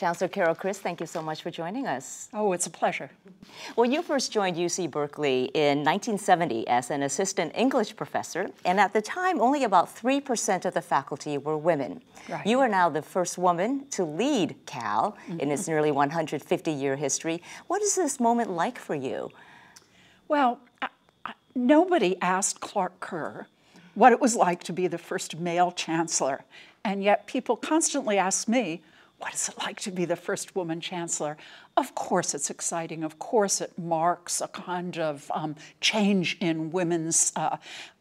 Chancellor Carol Chris, thank you so much for joining us. Oh, it's a pleasure. Well, you first joined UC Berkeley in 1970 as an assistant English professor, and at the time, only about 3% of the faculty were women. Right. You are now the first woman to lead Cal in its nearly 150-year history. What is this moment like for you? Well, nobody asked Clark Kerr what it was like to be the first male chancellor, and yet people constantly ask me, what is it like to be the first woman chancellor? Of course it's exciting. Of course it marks a kind of change in women's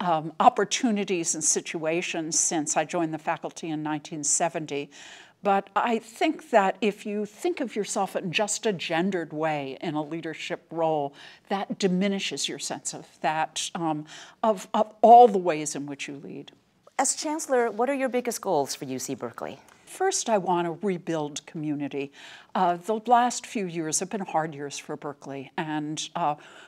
opportunities and situations since I joined the faculty in 1970. But I think that if you think of yourself in just a gendered way in a leadership role, that diminishes your sense of that, of all the ways in which you lead. As Chancellor, what are your biggest goals for UC Berkeley? First, I want to rebuild community. The last few years have been hard years for Berkeley, and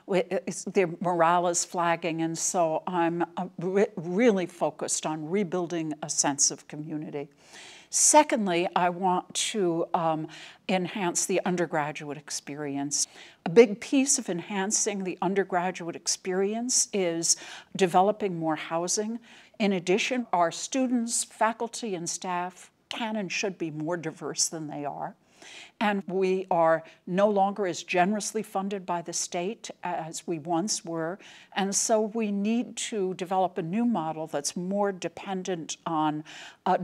the morale is flagging, and so I'm really focused on rebuilding a sense of community. Secondly, I want to enhance the undergraduate experience. A big piece of enhancing the undergraduate experience is developing more housing. In addition, our students, faculty, and staff can and should be more diverse than they are. And we are no longer as generously funded by the state as we once were. And so we need to develop a new model that's more dependent on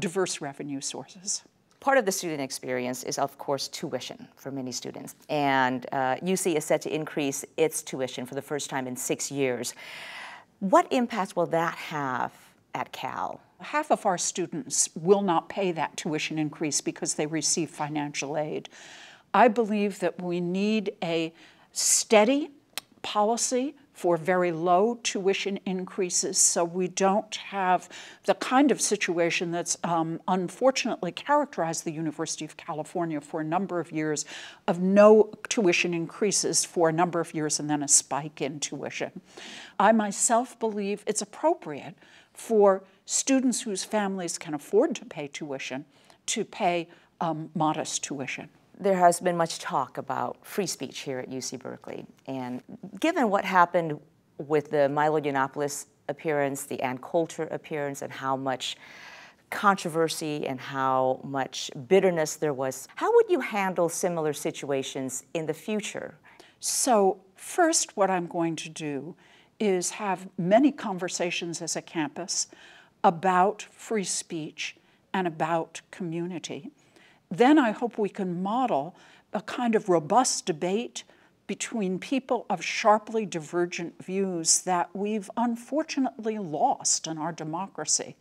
diverse revenue sources. Part of the student experience is, of course, tuition for many students. And UC is set to increase its tuition for the first time in 6 years. What impact will that have at Cal? Half of our students will not pay that tuition increase because they receive financial aid. I believe that we need a steady policy for very low tuition increases so we don't have the kind of situation that's unfortunately characterized the University of California for a number of years of no tuition increases for a number of years and then a spike in tuition. I myself believe it's appropriate for students whose families can afford to pay tuition to pay modest tuition. There has been much talk about free speech here at UC Berkeley. And given what happened with the Milo Yiannopoulos appearance, the Ann Coulter appearance, and how much controversy and how much bitterness there was, how would you handle similar situations in the future? So first, what I'm going to do is have many conversations as a campus about free speech and about community. Then I hope we can model a kind of robust debate between people of sharply divergent views that we've unfortunately lost in our democracy,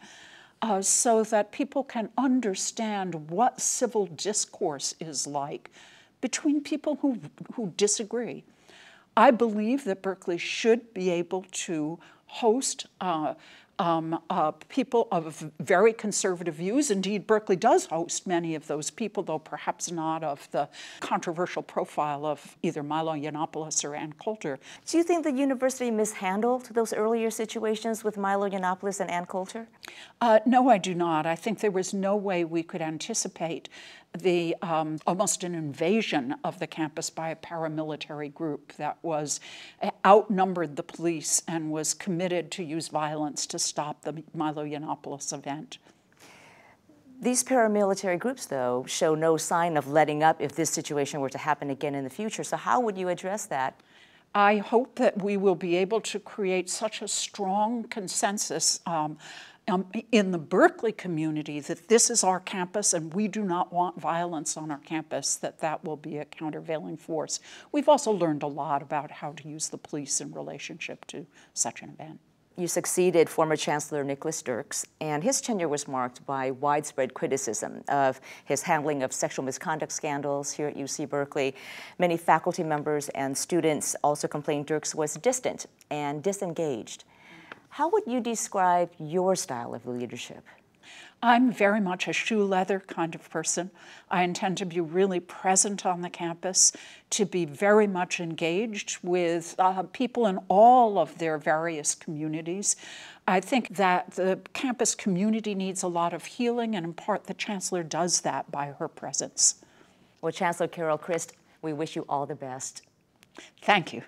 so that people can understand what civil discourse is like between people who disagree. I believe that Berkeley should be able to host people of very conservative views. Indeed, Berkeley does host many of those people, though perhaps not of the controversial profile of either Milo Yiannopoulos or Ann Coulter. Do you think the university mishandled those earlier situations with Milo Yiannopoulos and Ann Coulter? No, I do not. I think there was no way we could anticipate the almost an invasion of the campus by a paramilitary group that was outnumbered the police and was committed to use violence to stop the Milo Yiannopoulos event. These paramilitary groups, though, show no sign of letting up if this situation were to happen again in the future. So how would you address that? I hope that we will be able to create such a strong consensus in the Berkeley community that this is our campus and we do not want violence on our campus, that will be a countervailing force. We've also learned a lot about how to use the police in relationship to such an event. You succeeded former Chancellor Nicholas Dirks, and his tenure was marked by widespread criticism of his handling of sexual misconduct scandals here at UC Berkeley. Many faculty members and students also complained Dirks was distant and disengaged. How would you describe your style of leadership? I'm very much a shoe leather kind of person. I intend to be really present on the campus, to be very much engaged with people in all of their various communities. I think that the campus community needs a lot of healing, and in part the Chancellor does that by her presence. Well, Chancellor Carol Christ, we wish you all the best. Thank you.